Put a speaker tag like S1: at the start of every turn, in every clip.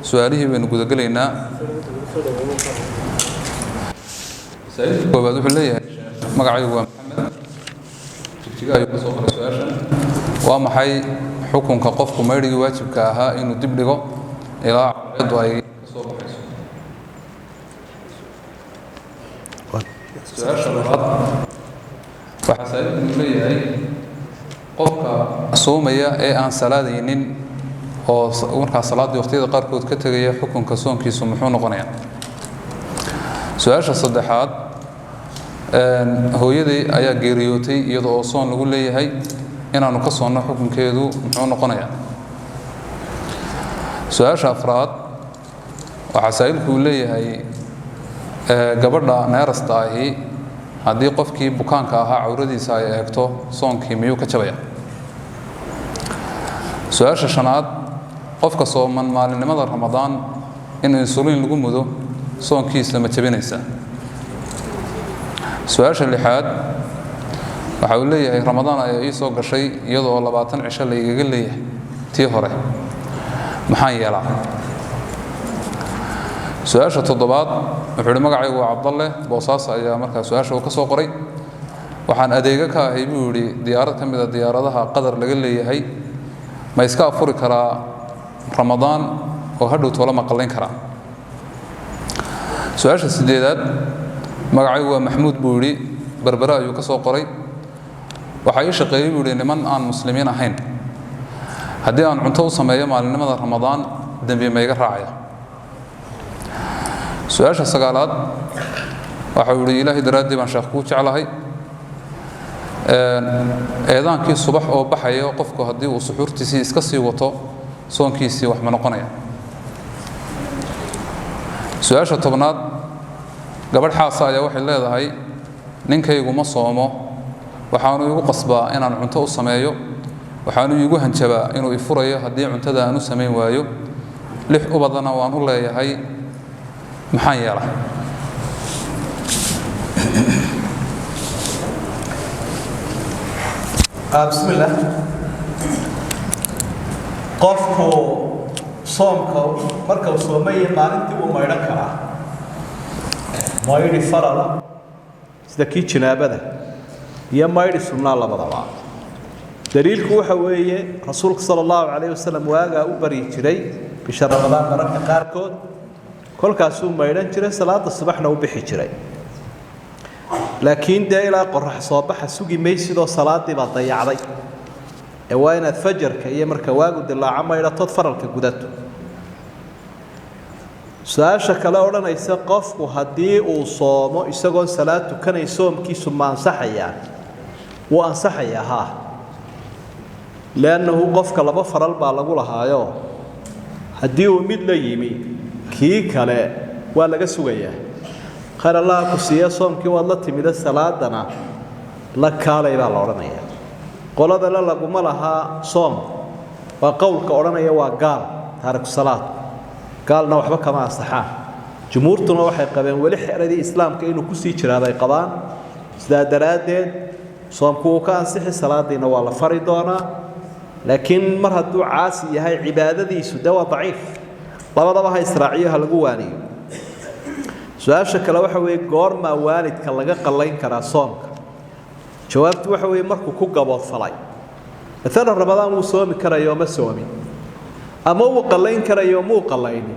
S1: سؤاله بين قدقلينا سعيد وبعد حليه مقعي هو محمد تجاي بسوق السؤال وما حي حكم كقف ميري واجب كاها إنه تبلغه إلى عقد أي سوق سؤال شرط فحسيت إنه ليه قفك صومية أن سلادين oo marka salaadii waqtiyada qaar kood ka tagay xukunka soonkiisu muxuu noqonayaa su'aasha saddexaad hooyadii ayaa geeriyootay iyadoo oo soon lagu leeyahay inaanu ka soonno xukunkeedu muxuu noqonayaa su'aasha afraad waxa saa'ilku leeyahay gabadha neerasta ahi haddii qofkii bukaanka ahaa cawradiisa ay eegto soonkii miyuu ka jabaya su'aasha shanaad qofka sooman maalinimada Ramadaan in insulin lagu mudo soonkiisa ma jabinaysa su'aasha lixaad waxa uu leeyahay Ramadaan ayaa ii soo gashay iyadoo 20 cisho la iga leeyahay tii hore maxaan yeelaa su'aasha toddobaad wuxuu magacaygu waa Cabdalle Boosaas ayaa markaa su'aasha uu ka soo qoray waxaan adeega ka ahay buu yiri diyaarad kamid ah diyaaradaha qadar laga leeyahay ma iska afuri karaa Ramadaan oo hadhow tola maqlayn karaa su'aasha sideedaad magacaygu waa Maxmuud Buuri Barbara ayuu ka soo qoray waxa ay shaqeeyay buu niman aan muslimiin ahayn haddii aan cunto u sameeyo maalinimada Ramadaan dambi ma iga raacaya su'aasha sagaalaad waxa uu Ilaahay daraadii baan sheekh ku jeclahay eedaankii subax oo baxayo qofku haddii uu suxuurtiisii iska sii wato soonkiisii wax ma noqonaya su'aasha tobnaad gabadh xaas ayaa waxay leedahay ninkaygu ma soomo waxaanu igu qasbaa inaan cunto u sameeyo waxaanu igu hanjabaa inuu i furayo haddii cuntada aan u sameyn waayo 6 ubadana waan u leeyahay maxaan yeelaa
S2: بسم الله قفكو صومكو مركو صومي مالنتي ومايدان كرا مايدي فرلا سدا كي جنابده يا مايدي سنه لبدبا دليلku waxa weeye rasuulka sallallahu alayhi wasallam waaga u bari jiray bishar Ramadaan marka qaarkood kolkaas uu maydhan jiray salaada subaxna u bixi jiray laakiin deela qorrax soo baxa sugi meeysido salaadii baa dayacday ee waa inaad fajarka iyo marka waagu dilaaca maydhatod faralka gudato su'aasha kale odhanaysa qofku haddii uu soomo isagoo salaad tukanay soomkiisu ma ansaxayaa wuu ansaxayaa ha laannahu qofka laba faral baa lagu lahaayo haddii uu mid la yimi kii kale waa laga sugayaa خير الله كسيه صوم كي والله تميد الصلاة دنا لا كاله يبى الأورانية قال هذا لا لقوم لها صوم وقول كأورانية وقال تارك الصلاة قال نوح بك ما استحى جمهورتنا وحي قبان ولح ردي إسلام كأنه كسي هذا قبان سداد درادين صوم كو كان صحي الصلاة دينا والله فريضانا لكن مرة عاسي هاي عبادة دي سدوا ضعيف طبعا هاي إسرائيل هالجواني su'aasha kale waxa weey goorma waalidka laga qalayn kara soomka jawaabtu waxa weey markuu ku gaboodfalay مثلا رمضان uu soomi karayo ma soomi ama uu qalayn karayo muu qalayni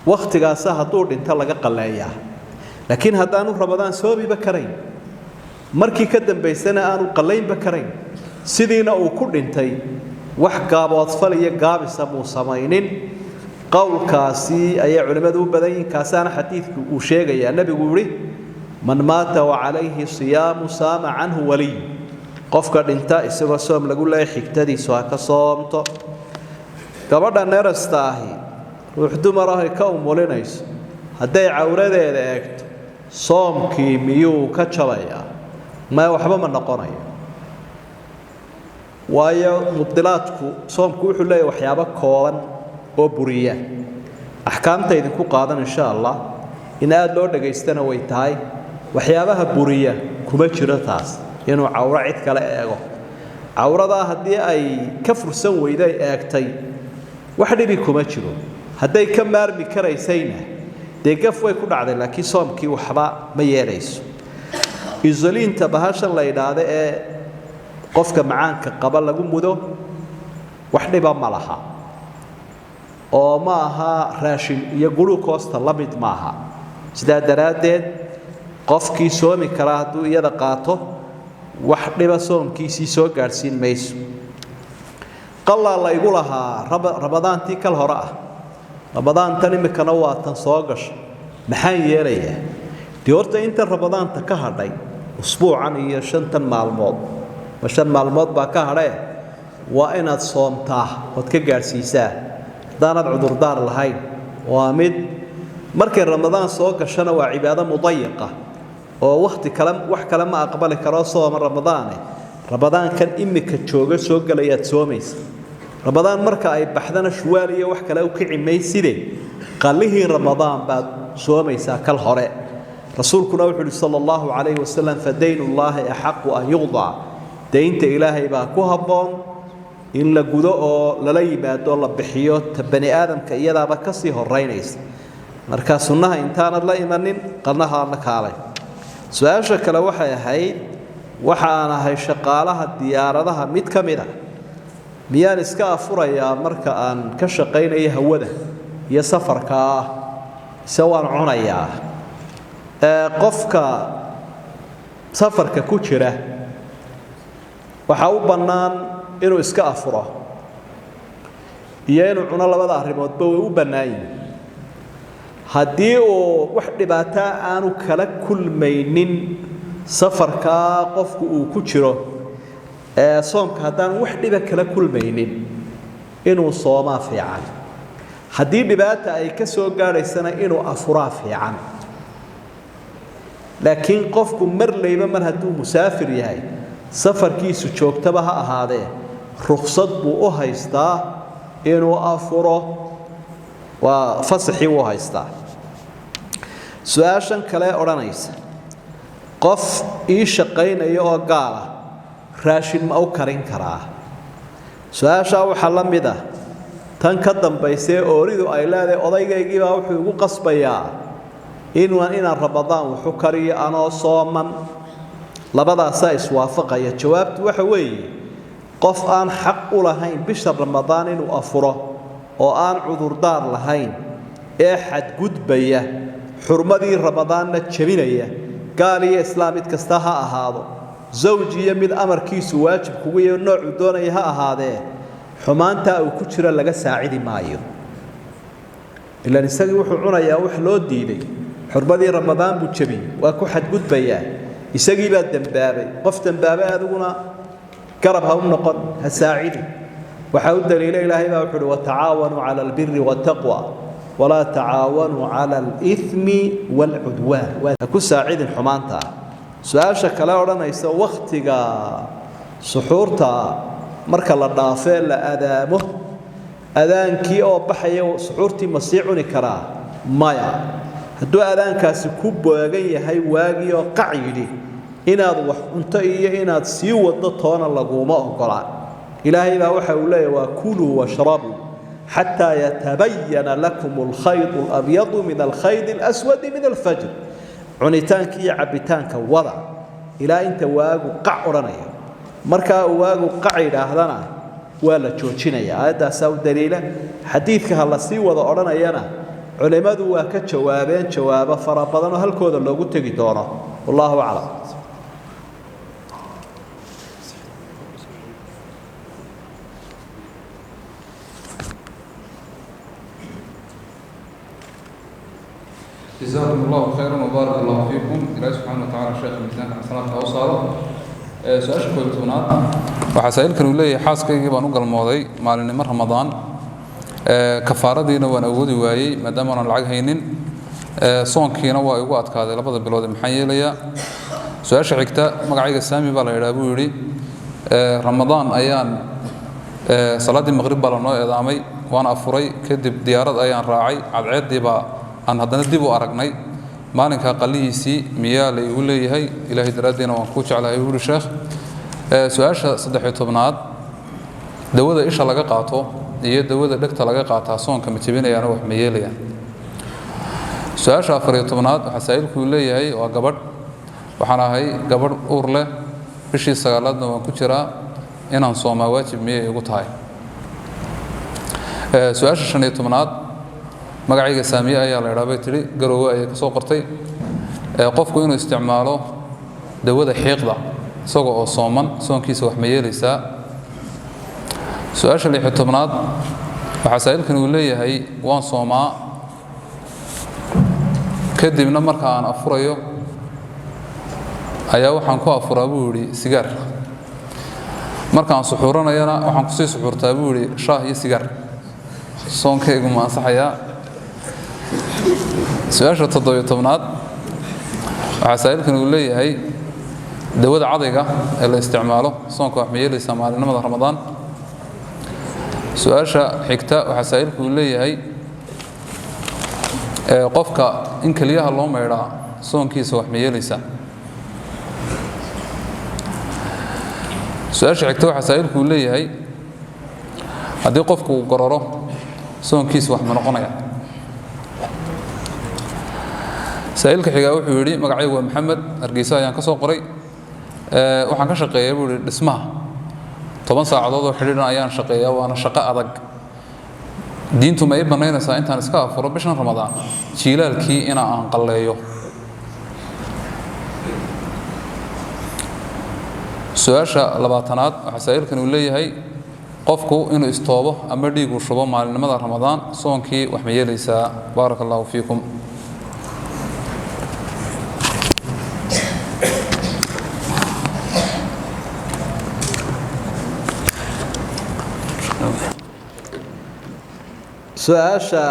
S2: waqtigaas haduu dhinta laga qaleeyaa laakiin hadaanu Ramadaan soomi ba karayn markii ka dambeysana aanu qalayn ba karayn sidiina uu ku dhintay wax gaboodfal iyo gaabisa muu sameeynin qowlkaasi ay culimadu u badan yihiin kaasana xadiidku uu sheegaya nabigu wuri man maata wa alayhi siyam sama anhu wali qofka dhinta isagoo soom lagu leeyahay xigtadiisu ka soomto gabadha neerastaahi ruux dumar ah ka umulinayso haday cawradeeda eegto soomkii miyuu ka jabaya ma waxba ma noqonayo waayo mubdilaadku soomku wuxuu leeyahay waxyaabo kooban oo buriya ahkaamta idinku qaadan insha Allah in aad loo dhageystana way tahay waxyaabaha buriya kuma jiro taas inuu cawra cid kale eego cawrada hadii ay ka fursan weyday eegtay wax dhibi kuma jiro hadday ka maarmi karaysayna dee gaf way ku dhacday laakiin soomkii waxba ma yeelayso isoliinta bahashan la yidhaahdo ee qofka macaanka qaba lagu mudo wax dhiba ma laha oo ma aha raashin iyo glucose la mid maaha sidaa daraaddeed qofkii soomi kara hadduu iyada qaato wax dhiba soomkiisii soo gaadhsiin mayso qallaa la igu lahaa ramadaantii kal hore ah ramadaantan imikana waa tan soo gasha maxaan yeelayaa dee horta inta ramadaanta ka hadhay usbuucan iyo 5 maalmood ma 5 maalmood baa ka hadhee waa inaad soomtaa ood ka gaadhsiisaa haddaanad cudurdaar lahayn waa mid markay ramadaan soo gashana waa cibaado mudayiqa oo waqti kale wax kale ma aqbali karo sooma ramadaane ramadaankan imika jooga soo galayaad soomaysa ramadaan marka ay baxdana shuwaal iyo wax kale u kici mayside qalihii ramadaan baad soomaysaa kal hore rasuulkuna wuxuu sallallahu alayhi wasallam fadaynullahi ahqqu an yuqda deynta ilaahay baa ku haboon in la gudo oo lala yimaado la bixiyo bani aadamka iyadaaba ka sii horeynaysa marka sunnaha intaanad la imanin qanaha la kaalay su'aasha kale waxay ahayd waxaan ahay shaqaalaha diyaaradaha mid kamid ah miyaan iska afurayaa marka aan ka shaqeynayo hawada iyo safarka sawaan cunayaa qofka safarka ku jira waxa u bannaan inuu iska afuro iyo inuu cuno labada arrimoodba way u bannaayeen haddii uu wax dhibaato aanu kala kulmaynin safarka qofku uu ku jiro soomka haddaan wax dhiba kala kulmaynin inuu soomaa fiican haddii dhibaato ay ka soo gaadhaysana inuu afuraa fiican laakiin qofku marlayba mar hadduu musaafir yahay safarkiisu joogtaba ha ahaadee ruqsad buu u haystaa inuu afuro waa fasaxii u haystaa su'aashan kale odhanaysa qof ii shaqaynayo oo gaal ah raashin ma u karin karaa su'aasha waxa la mid ah tan ka dambaysay ooridu ay leedahay odaygaygi baa wuxuu ugu qasbayaa inaan ramadaan wuxuu kariyo anoo sooman labadaas iswaafaqaya jawaabtu waxa weeye qof aan xaq u lahayn bisha ramadaan inuu afuro oo aan cudurdaar lahayn ee xad gudbaya xurmadii ramadaanna jabinaya gaal iyo islaamid kasta ha ahaado zawjiya mid amarkiisu waajib kugu yahay noocu doonaya ha ahaadee xumaanta uu ku jira laga saacidi maayo ila isagii wuxuu cunayaa wax loo diiday xurmadii ramadaan buu jabiyay waa ku xad gudbaya isagii baa dambaabay qof dambaabay adiguna garab ha u noqon ha saacidi waxa u daliilay ilaahay baa wuxuu wa tacaawanu cala albirri wattaqwa ولا تعاونوا على الإثم والعدوان وكو ساعد حمانتا سؤال شكلا ورانيسا وقتiga suxuurta marka la dhaafay la aadaamo adaankii oo baxayo suxuurtii ma sii cuni karaa maya hadduu adaankaasi ku boogan yahay waagii oo qaciyidi inaad wax cunto iyo inaad sii wado toona laguma ogola ilaahay baa waxa uu leeyahay waa kulu washrabu حتى يتبين لكم الخيط الأبيض من الخيط الأسود من الفجر عنيتانك يا عبيتانك وضع إلى أنت واجو قعرنا مركا واجو قعيد هذانا ولا تشوشنا يا هذا سو دليله حديثك هلا سي وضع رنا يانا علماء واكت جوابين جواب فرابضنا هالكود اللي قلت جدارا والله أعلم
S1: جزاكم الله خيرا وبارك الله فيكم إلهي سبحانه وتعالى الشيخ الميزان حسنات أوصاله سؤال كويتونات وحسائل كانوا لي حاسكي بانو قلمودي مالين من رمضان كفارة دينا ونأودي واي مادام أنا العق هينين صونكينا وايقو أتكاد لبضا بلود محيي ليا سؤال شعيكتا مقعيق السامي بالا يرابو يري رمضان أيان صلاة المغرب بالا نوع إضامي وانا أفوري كدب ديارات أيان راعي عدعيد دي با aan haddana dib u aragnay maalinka qalihiisii miyaa la igu leeyahay ilaahay daraadiina waan ku jeclahay sheekh su'aasha 13aad dawada isha laga qaato iyo dawada dhegta laga qaataa soonka ma jebinayaan wax ma yeelayaan su'aasha 14aad waxa saa'ilku leeyahay waa gabadh waxaan ahay gabadh uur leh bishii 9aadna waan ku jiraa inaan soomaa waajib miyay igu tahay su'aasha 15aad magacayga Saamiya ayaa la yiraahdaa tiri garoowe ay ka soo qortay qofku inuu isticmaalo dawada xiiqda isagoo oo sooman soonkiisa wax ma yeelaysaa su'aasha 16aad waxa saa'ilkan uu leeyahay waan soomaa kadibna marka aan afurayo ayaa waxaan ku afuraa buu yiri sigaar markaan suxuuranayana waxaan ku sii suxuurtaa buu yiri shaah iyo sigaar soonkaygu ma ansaxayaa su'aasha 17aad waxa saa'ilkan uu leeyahay dawada cadayga ee la isticmaalo soonka wax ma yeelaysaa maalinimada ramadaan su'aasha xigta waxa saa'ilku uu leeyahay qofka in kaliyaha loo meeraa soonkiisa wax ma yeelaysaa su'aasha xigta waxa saa'ilku uu leeyahay haddii qofku uu gororo soonkiisa wax ma noqonaya saa'ilka xiga wuxuu yiri magacaygu waa Maxamed Argeysa ayaan ka soo qoray waxaan ka shaqeeyaa buu yiri dhismaha 10 saacadood oo xiriir ayaan shaqeeyaa waana shaqo adag diintu ma ay banaynaysaa intaan iska afuro bishan ramadaan jiilaalkii ina aan qalleeyo su'aasha 20aad waxa saa'ilkan uu leeyahay qofku inuu istoobo ama dhiig uu shubo maalinimada ramadaan soonkii wax ma yeelaysaa barakallahu fiikum
S2: su-aasha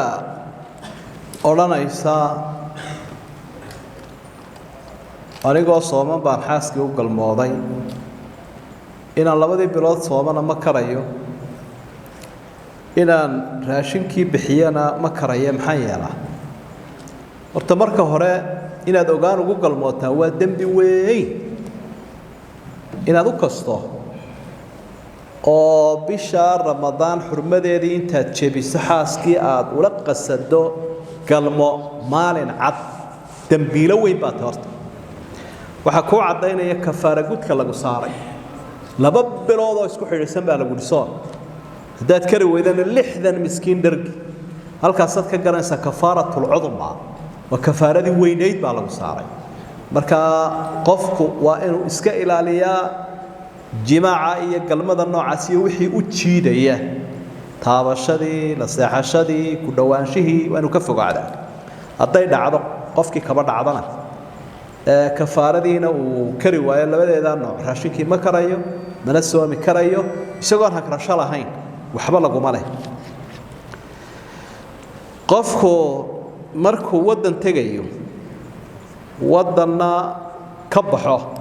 S2: odhanaysa anigoo sooman baan xaaskii u galmooday inaan 2 bilood soomana ma karayo inaan raashinkii bixiyana ma karayo maxaan yeelaa horta marka hore inaad ogaan ugu galmootaa waa dembi weyn inaad u kasto oo bisha ramadaan xurmadeedii intaad jebiso xaaskii aad ula qasado galmo maalin cad dambiilo weyn baad horta waxa ku cadaynaya kafaara gudka lagu saaray 2 bilood oo isku xiriirsan baa lagu dhisoon hadaad kari weydana 60 miskiin dhargi halkaas aad ka garanaysa kafaaratul udma wa kafaaradii weynayd baa lagu saaray marka qofku waa inuu iska ilaaliyaa jimaaca iyo galmada noocaas iyo wixii u jiidaya taabashadii la seexashadii ku dhawaanshihii waa inuu ka fogaadaa haday dhacdo qofkii kaba dhacdana kafaaradiina uu kari waayo labadeeda nooc raashinkii ma karayo mana soomi karayo isagoo hakrasho lahayn waxba laguma leh qofku markuu wadan tagayo wadanna ka baxo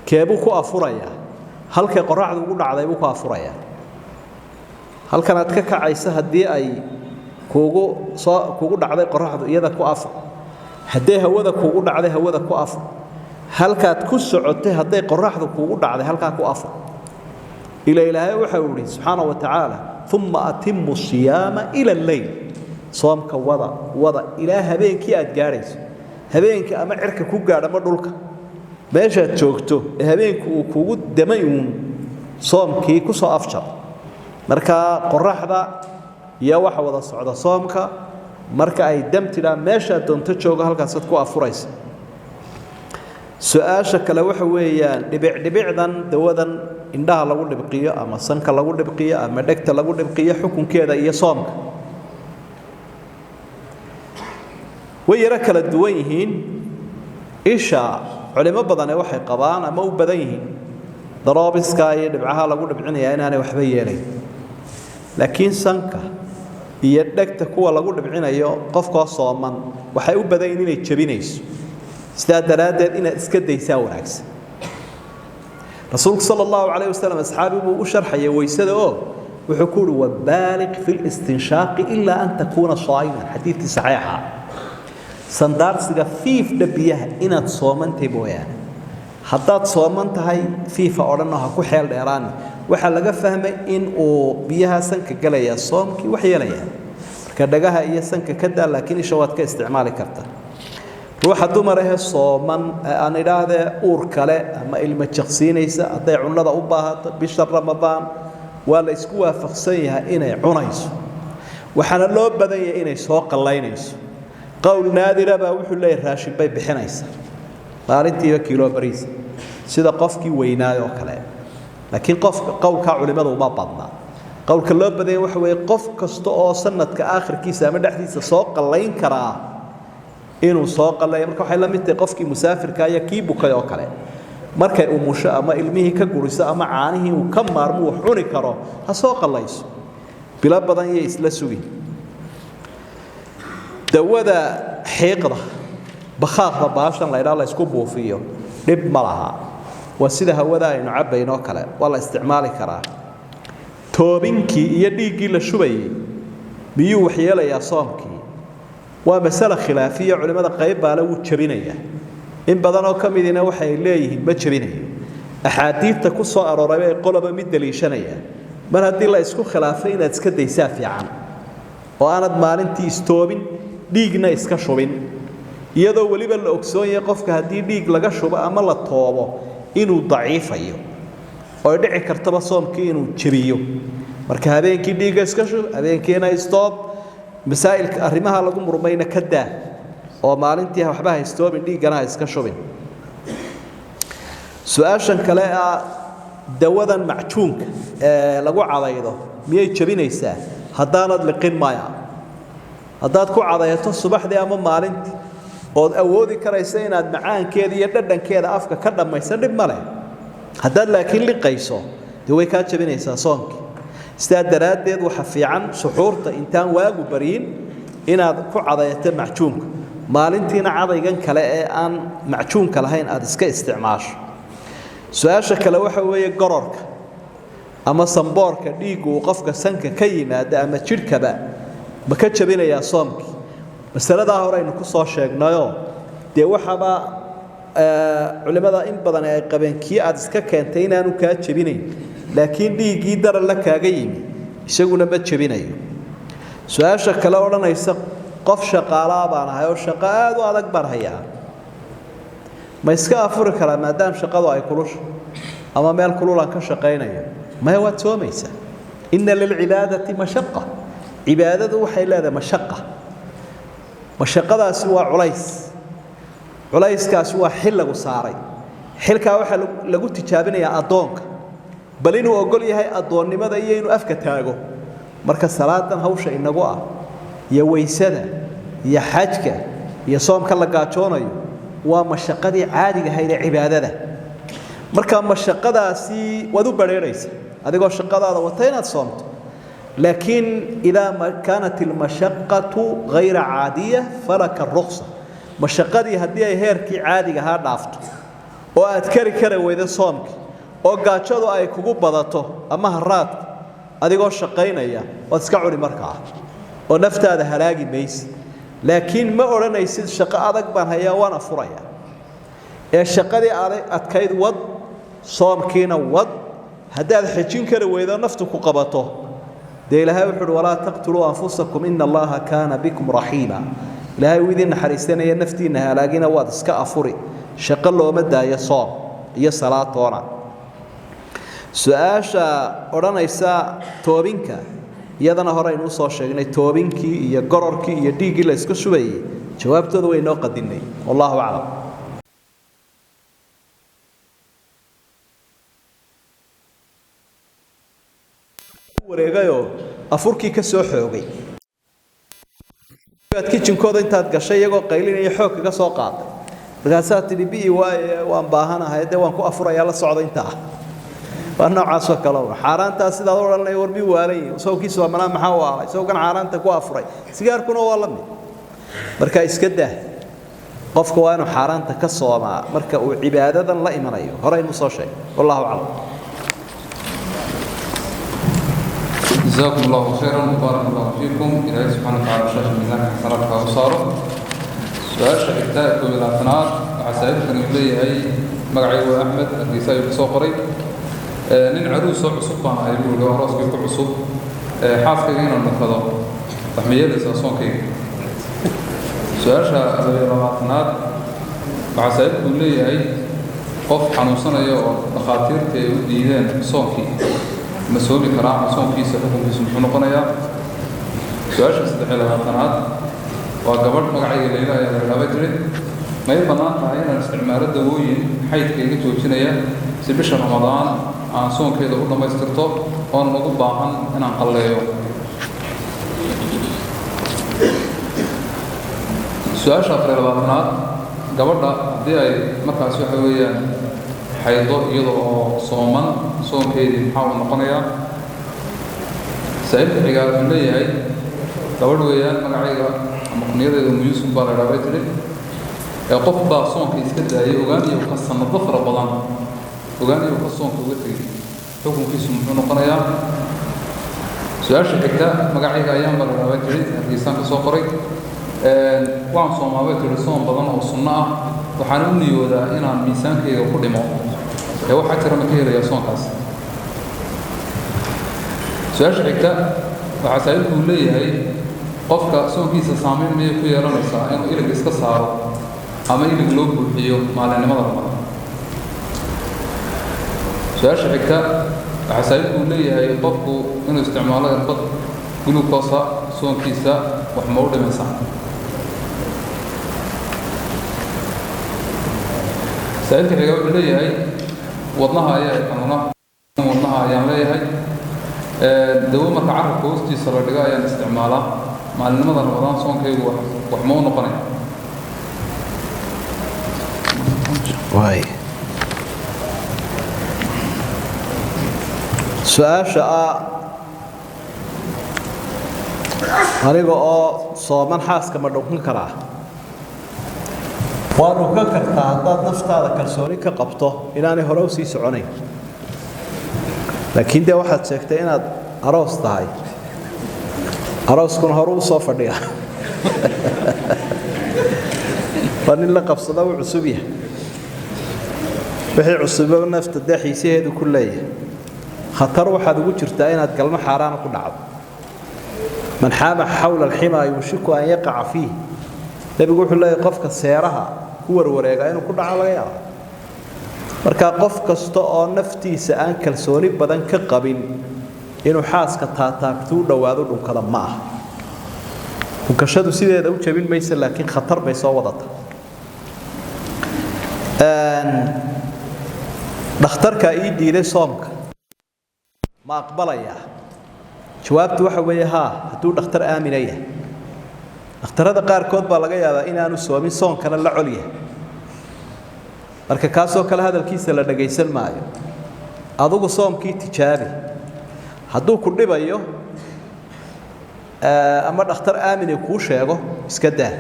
S2: keebu ku afuraya halka qoraxdu ugu dhacday buu ku afuraya halkan aad ka kacaysa hadii ay kuugu dhacday qoraxdu iyada ku afur hadii hawada kuugu dhacday hawada ku afur halkaad ku socotay hadii qoraxdu kuugu dhacday halka ku afur ilaahay waxa uu yiri subhanahu wa ta'ala thumma atimmu siyama ila al-layl soomka wada ilaa habeenkii aad gaarayso habeenkii ama cirka ku gaadhama dhulka meesha joogto habeenku uu kuugu damay soomkii ku soo afjar marka qoraxda iyo waxa wada socda soomka marka ay damtida meesha doonto joogo halkaas ku afuraysa su'aasha kale waxa weeyaan dhibicdan dawadan indhaha lagu dhibqiyo ama sanka lagu dhibqiyo ama dhegta lagu dhibqiyo xukunkeeda iyo soomka way yara kala duwan yihiin isha culimo badan waxay qabaan ama u badan yihiin daroobiska iyo dhibcaha lagu dhibcinaya inaanay waxba yeelayn laakiin sanka iyo dhegta kuwa lagu dhibcinayo qofka sooman waxay u badan yihiin inay jabinayso sida daraadeed inaad iska daysaa wanaagsan rasuulku sallallahu alayhi wasallam asxaabigu u sharxay weysada oo wuxuu ku yiri wabaalig fil istinshaq illa an takuna shaa'iman xadiithki saxiixa sandaarsiga fiif dhabiyaha inaad soomantay booyaan haddaad sooman tahay fiifa odhanaha ku xeel dheeraan waxaa laga fahmay in uu biyaha sanka galaya soomkii wax yeelaya marka dhagaha iyo sanka ka daa laakiin isha waad ka isticmaali kartaa ruuxa dumar ah sooman aan idhaahde uur kale ama ilma jaqsiinaysa haday cunada u baahato bisha ramadaan waa la isku waafaqsan yahay inay cunayso waxaana loo badan yahay inay soo qalaynayso qowl naadira baa wuxuu leeyahay raashin bay bixinaysa maalintiiba kiilo bariis sida qofkii weynaayo kale laakiin qowlka culimadu uma badna qowlka loo badan yahay waxa weeye qof kasta oo sanadka aakhirkiisa ama dhaxdiisa soo qalayn karaa inuu soo qalay marka waxay la mid tahay qofkii musaafirka ayaa kii bukay oo kale markay umusho ama ilmihii ka guriso ama caanihii uu ka maarmo wax cuni karo ha soo qalayso bila badan iyo isla sugin dawada xiiqda bakhaaqda baashan la ilaa la isku buufiyo dib ma laha waa sida hawada aynu cabayno kale waa la isticmaali karaa toobinkii iyo dhiiggii la shubayay miyuu waxyeelayaa soomkii waa mas'ala khilaafiya culimada qayb baa lagu jabinaya in badan oo kamidina waxay leeyihiin ma jabinayo axaadiidta ku soo arooray ay qoloba mid daliishanaya mar haddii la isku khilaafay inaad iska daysaa fiican oo aanad maalintii istoobin dhiigna iska shubin iyadoo waliba la ogsoon yahay qofka haddii dhiig laga shubo ama la toobo inuu daciifayo oo dhici kartaba soomkii inuu jabiyo marka habeenkii dhiigga iska shub habeenkiina istoob masaa'ilka arrimaha lagu murmayna ka daa oo maalintii waxba haystoobin dhiigana iska shubin su'aashan kale ah dawadan macjuunka ee lagu cadaydo miyay jabinaysaa haddaanad liqin maya haddaad ku cadayato subaxdii ama maalintii ood awoodi karaysa inaad macaankeeda iyo dhadhankeeda afka ka dhammaysa dhib ma leh haddaad laakiin liqayso dee way kaa jabinaysaa soonkii sidaa daraaddeed waxa fiican suxuurta intaan waagu baryin inaad ku cadayato macjuunka maalintiina cadaygan kale ee aan macjuunka lahayn aad iska isticmaasho su'aasha kale waxa weeye gororka ama samboorka dhiiggu uu qofka sanka ka yimaada ama jidhkaba ma ka jabinayaa soomkii masaladaa hore aynu ku soo sheegnayo dee waxaba culimada in badan ay qabeen kii aad iska keentay inaanu kaa jabinayn laakiin dhiiggii daran la kaaga yimi isaguna ma jabinayo su'aasha kale odhanaysa qof shaqaalaa baan ahay oo shaqo aad u adag baan hayaa ma iska afuri karaa maadaama shaqadu ay kulusho ama meel kululaan ka shaqaynayo maya waad soomaysaa inna lilcibaadati mashaqa cibaadadu waxay leedahay mashaqa mashaqadaasi waa culayskaasi waa xil lagu saaray xilkaa waxaa lagu tijaabinayaa addoonka bal inuu ogol yahay addoonnimada iyo inuu afka taago marka salaadan hawsha inagu ah iyo weysada iyo xajka iyo soomka la gaajoonayo waa mashaqadii caadiga ahayd ee cibaadada marka mashaqadaasi waad u bareeraysa adigoo shaqadaada wata inaad soomto laakiin idaa kaanat almashaqqatu ghayra caadiya falaka rukhsa mashaqadii haddii ay heerkii caadiga ahaa dhaafto oo aad kari weydo soomkii oo gaajadu ay kugu badato ama haraadka adigoo shaqaynaya waad iska cuni markaa oo naftaada halaagi maysid laakiin ma odhanaysid shaqo adag baan hayaa waan afuraya ee shaqadii adkayd wad soomkiina wad haddaad xejin kari weydo naftu ku qabato dee ilaahay wuxuu walaa taqtuluu anfusakum inna allaha kaana bikum raxiima ilaahay uu idin naxariisanaya naftiina halaagina waad iska afuri shaqo looma daayo soom iyo salaatoona su'aasha odhanaysa toobinka iyadana hore aynu soo sheegnay toobinkii iyo gororkii iyo dhiiggii la isku shubayay jawaabtooda way noo qadinay wallahu aclam wareegayo afurkii ka soo xoogay kitchenkooda intaad gashay iyagoo qaylinaya xoog kaga soo qaaday markaasaa tidhi bii waan baahanahay dee waan ku afurayaa la socda intaa waa noocaasoo kale xaaraantaa sidaad odhanay war mii waalan sawkiisa waa manaa maxaa u ahay sawgan xaaraanta ku afuray sigaarkuna waa la mid marka iska dah qofka waa inuu xaaraanta ka soomaa marka uu cibaadadan la imanayo horeynu soo sheegay wallahu aclam
S1: جزاكم الله خيرا وبارك الله فيكم إلى سبحانه وتعالى شاش ميزان حسناتك وصاره سؤال شركتك بالأثناء وعسائلك أن يبلي أي مقعي أحمد الرسائل الصقري nin caruus oo cusub baan ahay buu yidhi arooskii ku cusub xaaskayga inaan dhakado wax ma yeelaysaa soonkayga su-aasha labaatanaad waxaa saaxiibku leeyahay qof xanuunsanaya oo dhakhaatiirta ay u diideen soonkii ma soomi karaa ama soonkiisa xukunkiisu muxuu noqonayaa su-aasha 23aad waa gabadh magacayga Leyla ayaa la ilaaba jiray ma ay bannaan tahay inaan isticmaalo dawooyin xaydka iga joojinaya si bisha Ramadaan aan soonkeeda u dhammaystirto oon ugu baahan inaan qalleeyo su-aasha 24aad gabadha haddii ay markaas waxa weeyaan xaydo iyada oo sooman soonkeedii maxaa uu noqonayaa saaxiibka xigaa wuxuu leeyahay gabadh weeyaan magacayga ama kunyadeeda Yuusuf baa la ilaaba jiray qof baa soonka iska daayay ogaaniyo ka sanado fara badan ogaaniyo ka soonka uga tegay xukunkiisu muxuu noqonayaa su-aasha xigta magacayga ayaan baa la ilaaba jiray hargeysaan ka soo qoray waan soomaabay tiri soon badan oo sunno ah waxaan u niyoodaa inaan miisaankayga ku dhimo waxaa jira ma ka helayaa soonkaas su-aasha xigta waxaa saaxiibku leeyahay qofka soonkiisa saameyn miyay ku yeelanaysaa inuu ilig iska saaro ama ilig loo buuxiyo maalinimada Ramadaan su-aasha xigta waxaa saaxiibku leeyahay qofku inuu isticmaalo irbad gulukoosa soonkiisa wax ma u dhimaysaa saaxiibka xiga wuxuu leeyahay wadnaha ayaa xanuuna wadnaha ayaan leeyahay dawo marka carabka hoostiisa la dhigo ayaan isticmaalaa maalinimada Ramadaan soonkaygu wax ma u noqonaya
S2: waay su-aasha aniga oo sooman xaaska ma dhunkan karaa waa dhunkan kartaa haddaad naftaada kalsooni ka qabto inaanay hore u sii soconayn laakiin dee waxaad sheegtay inaad aroos tahay arooskuna hore u soo fadhiya waa nin la qabsada uu cusub yahay wixii cusubo nafta dee xiisaheedu ku leeyahay khatar waxaad ugu jirtaa inaad galmo xaaraana ku dhacdo man xaama xawla alximaa yushiku an yaqaca fiih nebigu wuxuu leeyahay qofka seeraha ku warwareega inuu ku dhaco laga yaabo marka qof kasta oo naftiisa aan kalsooni badan ka qabin inuu xaaska taataagto u dhowaado dhunkada ma aha dhunkashadu sideeda u jabin maysa laakiin khatar bay soo wadata dhakhtarka ii diiday soomka ma aqbalayaa jawaabtu waxa weeye haa hadduu dhakhtar aamina yahay dhakhtarada qaarkood baa laga yaabaa inaanu soomin soonkana la col yahay marka kaasoo kale hadalkiisa la dhagaysan maayo adigu soomkii tijaabi hadduu ku dhibayo ama dhakhtar aamin kuu sheego iska daa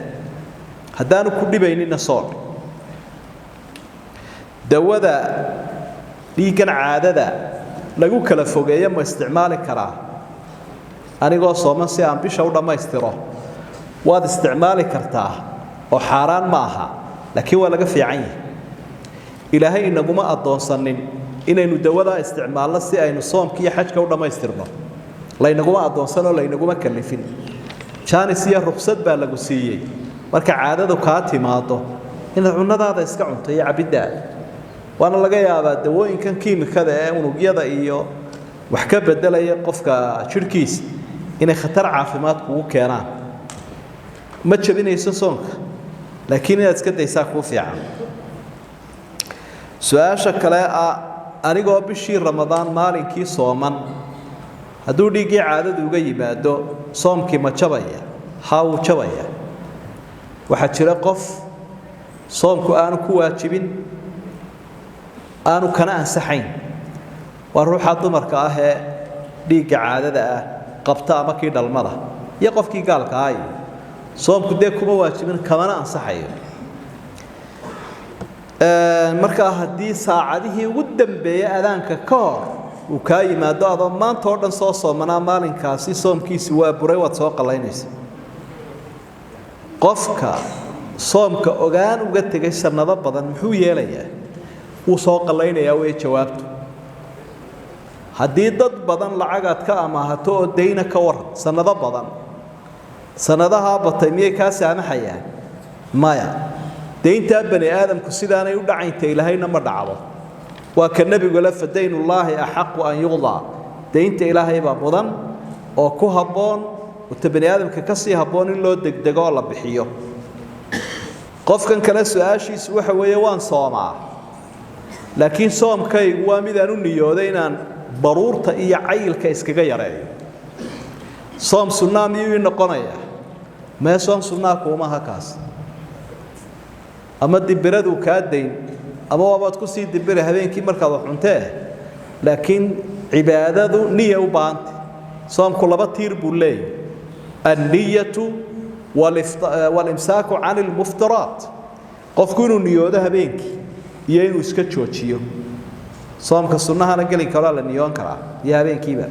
S2: haddaanu ku dhibaynina soon dawada dhiiggan caadada lagu kala fogeeyo ma isticmaali karaa anigoo sooman si aan bisha u dhammaystiro waad isticmaali kartaa oo xaaraan ma aha laakiin waa laga fiican yahay ilaahay inaguma adoonsanin inaynu dawada isticmaalno si aynu soomka iyo xajka u dhammaystirno laynaguma adoonsanoo laynaguma kalifin jaanis iyo ruqsad baa lagu siiyey marka caadadu kaa timaado inaad cunnadaada iska cunto iyo cabiddaada waana laga yaabaa dawooyinkan kiimikada ee unugyada iyo wax ka bedelaya qofka jidhkiisa inay khatar caafimaad kugu keenaan ma jabinayso soonka laakiin inaad iska daysaa kuu fiican su-aasha kale anigoo bishii Ramadaan maalinkii sooman hadduu dhiiggii caadadu uga yimaado soomkii ma jabaya haa wuu jabaya waxaa jira qof soomku aanu ku waajibin aanu kana ansaxayn waa ruuxa dumarka ah ee dhiigga caadada ah qabta ama kii dhalmada iyo qofkii gaalka ah soomku dee kuma waajibin kamana ansaxayo marka haddii saacadihii ugu dambeeyay adaanka ka hor uu kaa yimaado adoo maanta oo dhan soo soomanaa maalinkaasi soomkiisi waa buray waad soo qallaynaysa qofka soomka ogaan uga tegay sanado badan muxuu yeelayaa wuu soo qallaynayaa way jawaabtu haddii dad badan lacagaad ka amaahato oo dayna ka waran sanado badan sanadaha batay miyay kaa saamaxayaan maya daynta bani aadamku sidaanay u dhacaynta ilaahayna ma dhacdo waa ka nabigu la fadaynullaahi axaqu an yuqdaa daynta ilaahay baa mudan oo ku habboon wata bani aadamka ka sii habboon in loo degdego oo la bixiyo qofkan kale su-aashiisu waxa weeye waan soomaa laakiin soomkaygu waa midaan u niyooday inaan baruurta iyo cayilka iskaga yareeyo soom sunnaa miyuu ii noqonaya mee soom sunnaa kuumaha kaas ama dibiradu kaa dayn ama waabaad ku sii dibira habeenkii markaad wax cuntee laakiin cibaadadu niya u baahantay soomku laba tiir buu leeyahay anniyatu walimsaaku can ilmuftiraat qofku inuu niyoodo habeenkii iyo inuu iska joojiyo soomka sunnahana geli karaa la niyoon karaa iyo habeenkiiba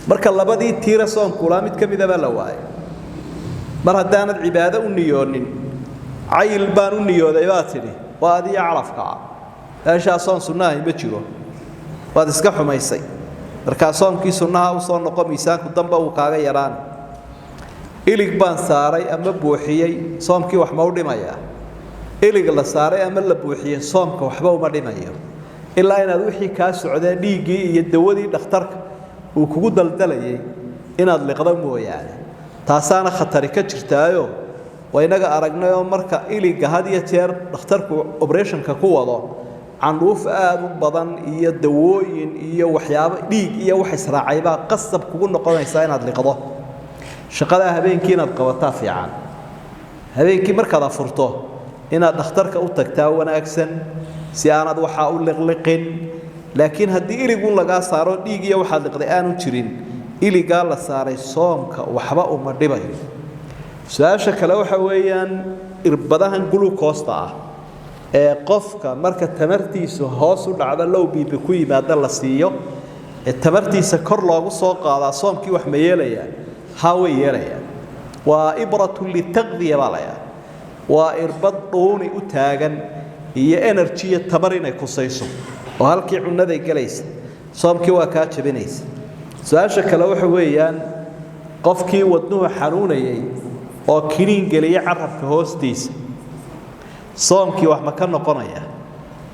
S2: marka labadii tiira soomkula mid ka midaba la waayay mar haddaanad cibaado u niyoonin cayil baan u niyooday baa tidhi waa adiya calafka meeshaa soon sunnaha ma jiro waad iska xumaysay markaa soomkii sunnaha u soo noqo miisaanku damba uu kaaga yaraan ilig baan saaray ama buuxiyey soomkii wax ma u dhimayaa ilig la saaray ama la buuxiyey soomka waxba uma dhimayo ilaa inaad wixii kaa socdee dhiiggii iyo dawadii dhakhtarka uu kugu daldalayay inaad liqdo mooyaane taasaana khatari ka jirtaayo waynaga aragnayoo marka iliga had iyo jeer dhakhtarku operationka ku wado candhuuf aad u badan iyo dawooyin iyo waxyaabo dhiig iyo wax israacay baa qasab kugu noqonaysa inaad liqdo shaqada habeenkii inaad qabataa fiican habeenkii markaad afurto inaad dhakhtarka u tagtaa wanaagsan si aanad waxa u liqliqin laakiin haddii iligun lagaa saaro dhiig iyo waxaad liqday aanu jirin iligaa la saaray soomka waxba uma dhibayo su-aasha kale waxa weeyaan irbadahan glucoosta ah ee qofka marka tamartiisu hoos u dhacdo low biibi ku yimaada la siiyo ee tamartiisa kor loogu soo qaadaa soomkii wax ma yeelayaan haa way yeelayaan waa ibratu litaqdiya baa layaa waa irbad dhuuni u taagan iyo energy iyo tamar inay kusayso oo halkii cunaday galaysa soomkii waa kaa jabinaysa su-aasha kale waxa weeyaan qofkii wadnuhu xanuunayay oo kiniin geliya carabka hoostiisa soomkii wax ma ka noqonaya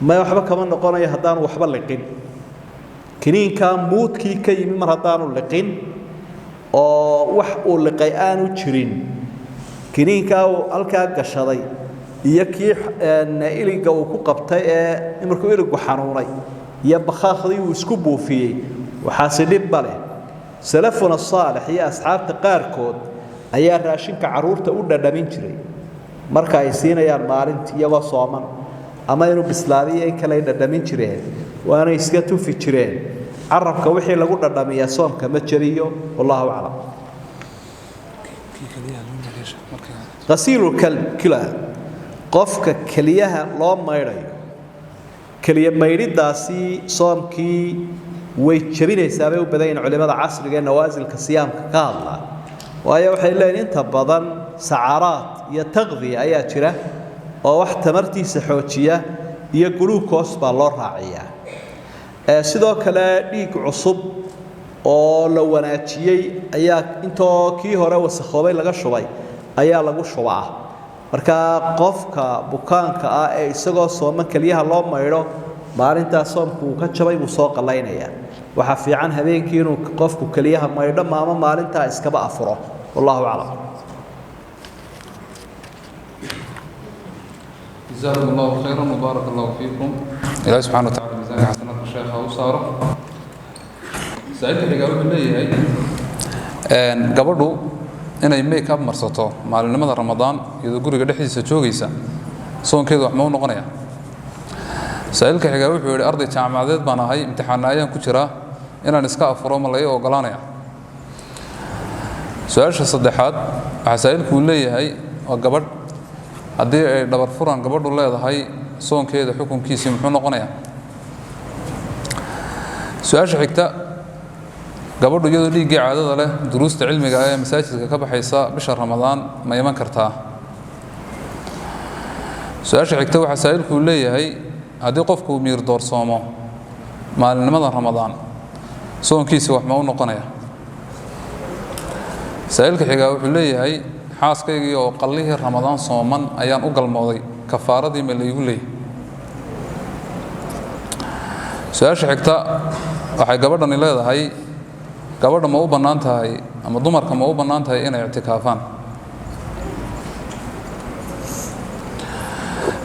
S2: ma waxba kama noqonaya haddaanu waxba liqin kiniinkaa muudkii ka yimi mar haddaanu liqin oo wax uu liqay aanu jirin kiniinkaa uu halkaa gashaday iyo kii iliga uu ku qabtay ee markuu iligu xanuunay iyo bakhaakhdii uu isku buufiyey waxaasi dhib ma leh salafuna saalix iyo asxaabta qaarkood ayaa raashinka caruurta u dhadhamin jiray marka ay siinayaan maalintii iyagoo sooman ama inuu bislaadiyo in kale ay dhadhamin jireen waana iska tufi jireen carabka wixii lagu dhadhamiyaa soomka ma jariyo wallahu aclam qasiilu kila qofka keliyaha loo maydhayo keliya maydhidaasi soomkii way jabinaysaa bay u badan yihiin culimada casriga ee nawaasilka siyaamka ka hadlaa waayo waxay leeyihiin inta badan sacaaraad iyo taqdiya ayaa jira oo wax tamartiisa xoojiya iyo glucose baa loo raaciyaa sidoo kale dhiig cusub oo la wanaajiyey ayaa intoo kii hore wasakhoobay laga shubay ayaa lagu shubaa marka qofka bukaanka ah ee isagoo sooman kaliyaha loo maydho maalintaas soomku uu ka jabay buu soo qalaynayaa waxa fiican habeenkii inuu qofku kaliyaha maydho maama maalintaa iskaba afuro wallahu aclam
S1: جزاكم الله خيرا وبارك الله فيكم إلهي سبحانه وتعالى ميزان حسنات الشيخ وصاره سعيد الحجاب بالله gabadhu inay make up marsato maalinimada Ramadaan iyadoo guriga dhexdiisa joogaysa soonkeedu wax ma noqonaya sa'ilka xiga wuxuu yiri arday jaamacadeed baan ahay imtixaanayaan ku jira inaan iska afuro ma la ogolaanaya su'aasha saddexaad waxa sa'ilku leeyahay waa gabadh haddii ay dhabar furan gabadhu leedahay soonkeeda xukunkiisa muxuu noqonayaa su'aasha xigta gabadhu iyadoo dhiigga caadada leh duruusta cilmiga ee masaajidka ka baxaysa bisha Ramadaan ma iman kartaa su'aasha xigta waxa sa'ilku leeyahay haddii qofku miir doorsoomo maalinimada Ramadaan soonkiisa wax ma u noqonaya sa'ilka xiga wuxuu leeyahay xaaskaygii oo qallihii ramadaan sooman ayaan u galmooday kafaaradii ma laygu leeyahay su'aasha xigta waxay gabadhani leedahay gabadha ma u bannaan tahay ama dumarka ma u bannaan tahay inay ictikaafaan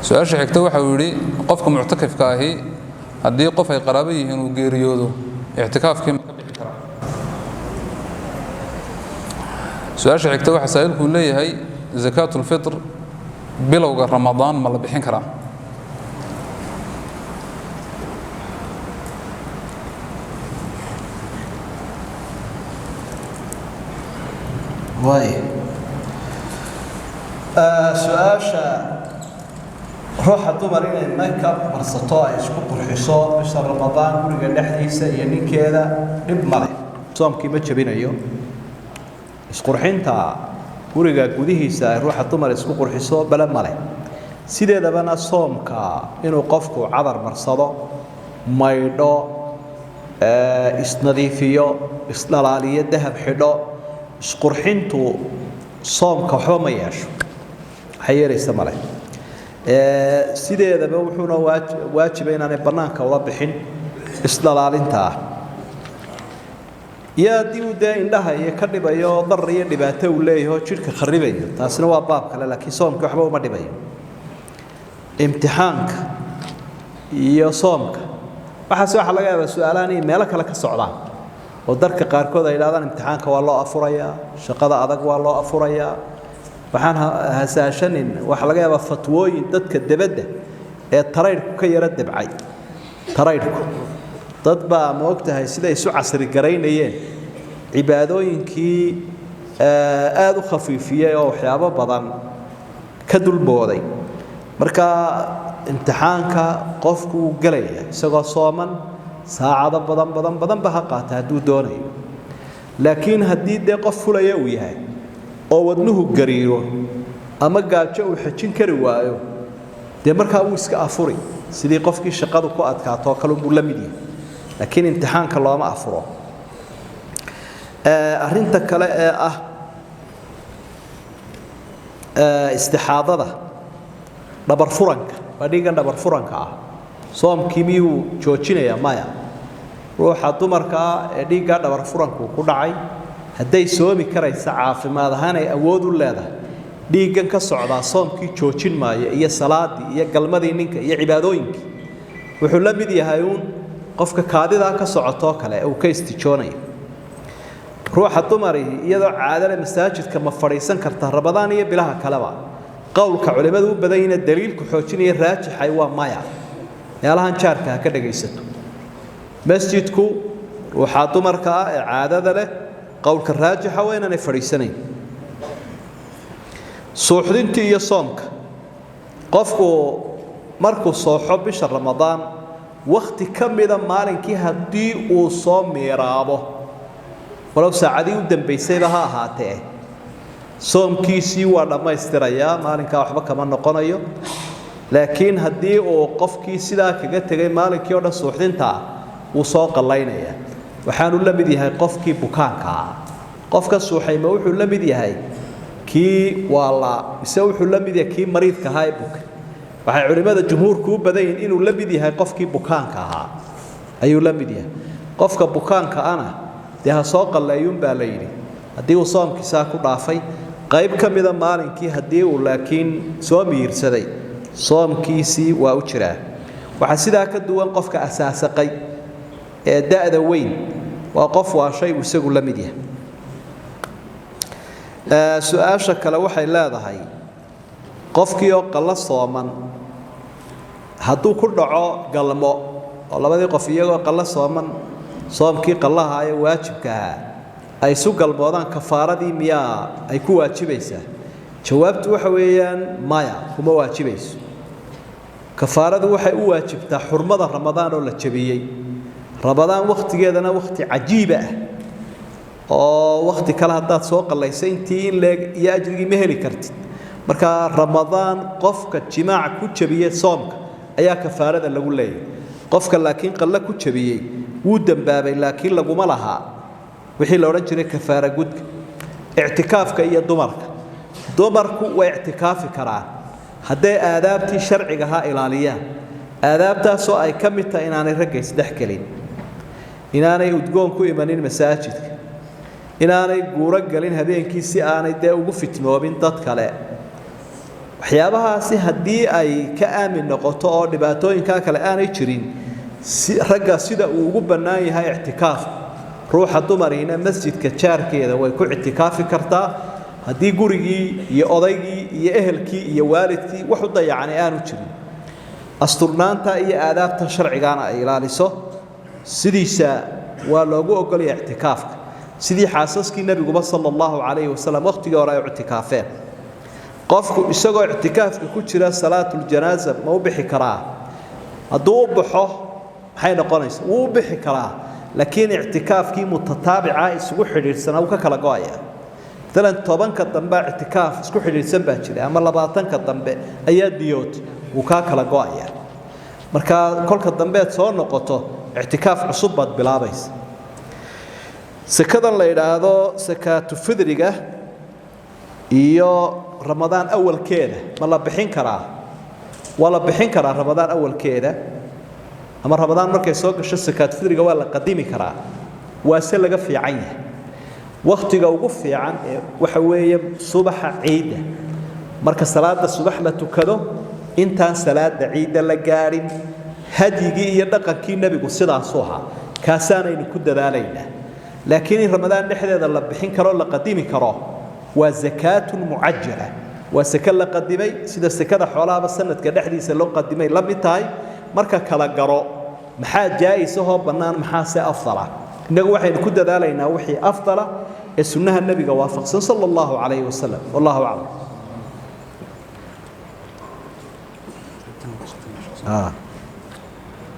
S1: su'aasha xigta waxa uu yidhi qofka muctakifka ahi haddii qof ay qaraabo yihiin uu geeriyoodo ictikaafkii ma ka bixi karaa su'aasha xigta waxa saa'ilku leeyahay zakaatul fitr bilowga ramadaan ma la bixin karaa
S2: واي سؤاشا روح الدمر إلى المكة برسطاء يسكو قرحصاء بشهر رمضان ورقا نحديسة يمين كذا نب مالي صوم كيما تشبين أيوه يسقرحين تا ورقا قديهيسة روح الدمر يسكو قرحصاء بلا مالي سيدة دبنا صوم كا إنو قفكو عذر مرصدا مايدو إسنظيفيو إسلالالية دهب حدو isqurxintu soomka waxba ma yeesho xayiraysa male sideedaba wuxuuna waajib inaanay banaanka wada bixin isdalaalinta yaadi uu daa indhaha iyo ka dhibayo dar iyo dhibaato uu leeyahay jirka kharibayo taasina waa baab kale laakiin soomka waxba uma dhibayo imtixaanka iyo soomka waxa laga yaabaa su'aalahan iyo meelo kale ka socdaan ودرك قاركود إلى هذا الامتحان كوالله أفريا شقة أذق والله أفريا وحنا هساشن وحلاقيها بفتوي ضدك الدبدة التراير كي يرد بعي تراير ضد بقى موقتها يصير يسوع عصر الجرين يه عبادوين كي آذو خفيفية أو حيابة بدن كدول بودي مركا امتحانك قفكو جلية سجى صامن ساعة بدن بحقات هدو دوني لكن هدي ده قفل يويها أو ودنه جريرو أما جاتشو وحشين كروايو ده مركا ويسك أفوري سيدي قفك الشقاد وقعد كاتوكلوا بولمدي لكن امتحان كله ما أفره أرنتك كلا استحاضة دبر فرنك بدي كان دبر فرنك صوم كيميو جوجينا يا مايا روح الدمركا ديغا دبر فرانكو ku dhacay haday soomi karaysa caafimaad ahaan ay awood u leedahay dhiigan ka socda soomkii joojin maayo iyo salaadii iyo galmadii ninka iyo cibaadooyinka wuxuu la mid yahay qofka kaadida ka socoto kale oo ka istijoonay ruuxa dumari iyadoo caadada masaajidka ma fariisan karta Ramadaan iyo bilaha kaleba qowlka culimadu u badayna daliilku xoojinaya raajixay waa maya يالهان شاركة كده جيسته مسجدكو وحاطو مركا عادة له قول كراجح وين أنا فريسنين صوحدنتي يصومك قفكو مركو صوحب بشهر رمضان وقت كم إذا مالك هدي وصوم ميرابه ولو ساعدي ودم بيسيبها هاته صوم كيسي ولا ما يستريا مالك وحبك كمان نقنيه لكن هدي وقفكي سدا كجا تجي مالك يودا سوحدينتا وسوق اللينيا وحانو لمدي هاي قفكي بكانكا قفك سوحي ما وحو لمدي هاي كي والله يسوي لمدي كي مريض كهاي بك waxay culimada jumhuurku u badayn inuu la mid yahay qofkii bukaanka ahaa ayuu la mid yahay qofka bukaanka ana de ha soo qaleeyun baa la yiri hadii uu soomkiisa ku dhaafay qayb kamida maalinkii hadii uu laakiin soo miirsaday soomkiisi waa u jiraa waxa sidaa ka duwan qofka asaasaqay ee daada weyn waa qof waa shay isagu la mid yahay su'aasha kale waxay leedahay qofkii oo qala sooman hadduu ku dhaco galmo oo labadii qof iyagoo qala sooman soomkii qalaha ay waajibka ay su galmoodaan kafaaradii miyaa ay ku waajibaysaa jawaabtu waxa weeyaan maya kuma waajibayso kafaaradu waxay u waajibtaa xurmada ramadaan oo la jabiyay ramadaan waqtigeedana waqti cajiib ah oo waqti kale hadaad soo qalaysay intii in leeg iyo ajrigi ma heli kartid marka ramadaan qofka jimaac ku jabiyay soomka ayaa kafaarada lagu leeyahay qofka laakiin qalla ku jabiyay wuu dambaabay laakiin laguma lahaa wixii la oran jiray kafaara gudka i'tikaafka iyo dumarku way i'tikaafi karaan hadday aadaabtii sharciga ha ilaaliyaan aadaabtaasoo ay ka mid tahay inaanay ragga isdhex gelin inaanay udgoon ku imanin masaajidka inaanay guuro galin habeenkii si aanay dee ugu fitnoobin dad kale waxyaabahaasi haddii ay ka aamin noqoto oo dhibaatooyinka kale aanay jirin ragga sida uu ugu bannaan yahay i'tikaaf ruuxa dumarina masjidka jaarkeeda way ku i'tikaafi kartaa haddii gurigii iyo odaygii iyo ehelkii iyo waalidkii wax u dayacan aanu jirin asturnaanta iyo aadaabta sharcigaana ay ilaaliso sidiisa waa loogu ogolaya i'tikaafka sidii xaasaskii nabiguba sallallahu alayhi wasallam waqtigii hore ay i'tikaafeen qofku isagoo i'tikaafka ku jira salaatul janaaza ma u bixi karaa hadduu baxo maxay noqonaysaa wuu bixi karaa laakiin i'tikaafkii mutataabica isugu xidhiidhsanaa uu ka kala go'aya مثلا 10 ka dambe i'tikaaf isku xidhiidhsan baa jira ama 20 ka dambe ayaa diyood uu ka kala go'aya marka kolka dambe soo noqoto i'tikaaf cusub baad bilaabaysa sakadan la yiraahdo sakaatu fidriga iyo ramadaan awalkeeda ma la bixin karaa wala bixin karaa ramadaan awalkeeda ama ramadaan markay soo gasho sakaatu fidriga waa la qadimi karaa waa se laga fiican yahay waqtiga ugu fiican waxa weeye subaxa ciida marka salaada subax la tukado intaan salaada ciida la gaarin hadiyigi iyo dhaqankii nabigu sidaas oo ahaa kaasaanaynu ku dadaalayna laakiin ramadaan dhexdeeda la bixin karo la qadimi karo waa zakaatun muajjala waa saka la qadimay sida sakada xoolaha sanadka dhexdiisa loo qadimay la mid tahay marka kala garo maxaa jaayisoo bannaan maxaa se afdala inagu waxaynu ku dadaalaynaa wixii afdala ee sunnaha nabiga waafaqsan sallallahu alayhi wasallam wallahu a'lam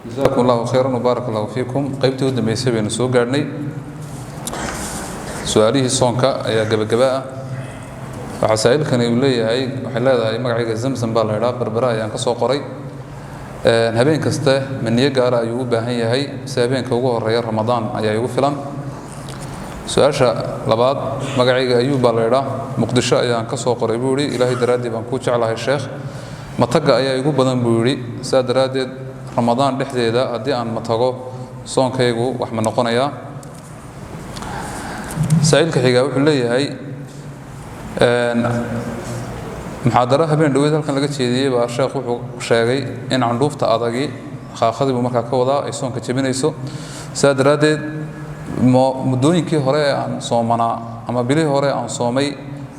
S1: جزاكم الله خيرا وبارك الله فيكم قيبتي ودميسي بين سو غادني سؤاليه سونكا ayaa gabagaba waxa saailkan uu leeyahay waxa leedahay magaciisa Zamzam baa la yiraahdaa barbara ayaan ka soo qoray habeen kasta maniye gaar ah ayuu u baahan yahay habeenka ugu horeeya Ramadaan ayaa ugu filan su'aasha labaad magaciisa Ayuub baa la yiraahdaa Muqdisho ayaan ka soo qoray buu yiri Ilaahay daraadii baan ku jeclahay sheekh mataga ayaa igu badan buu yiri saa daraadeed Ramadaan dhexdeeda hadii aan matago soonkaygu wax ma noqonayaa saailka xiga wuxuu leeyahay محاضرة habeen dhaweed halkan laga jeediyay baa sheekhu wuxuu sheegay in candhuufta adagi qaaqadii markaa ka wada ay soonka jabinayso saadaradeed mudooyinkii hore aan soomanaa ama bilihii hore aan soomay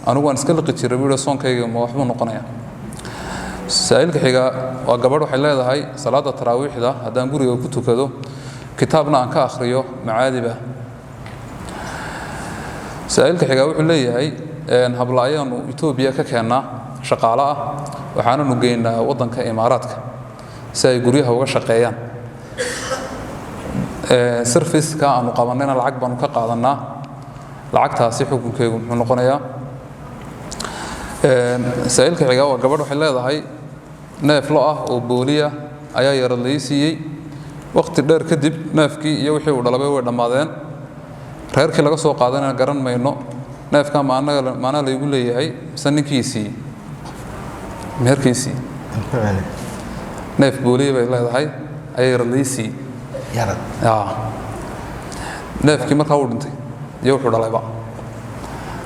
S1: anigu aan iska liqi jiray buu soonkayga ma waxba noqonaya saailka xiga waa gabadh waxay leedahay salaada taraawiixda hadaan guriga ku tukado kitaabna aan ka akhriyo macaadiba saailka xiga wuxuu leeyahay hablaayanu Itoobiya ka keenaa shaqaale ah waxaana nu geynaa wadanka Imaaraadka si ay guryaha uga shaqeeyaan service-ka aanu qabanayna lacag baan ka qaadanaa lacagtaasi xukunkeedu muxuu noqonayaa saailka xiga waa gabadh waxay leedahay neef lo ah oo booliya ayaa yaradlaysiiyay waqti dheer kadib neefkii iyo wixii uu dhalay way dhamaadeen reerkii laga soo qaadanayna garan mayno neefka maana la igu leeyahay sanninkiisii meherkiisii neef booliya bay leedahay ayay radlaysiiyey neefkii markaa uu dhintay iyo wuxuu dhalayba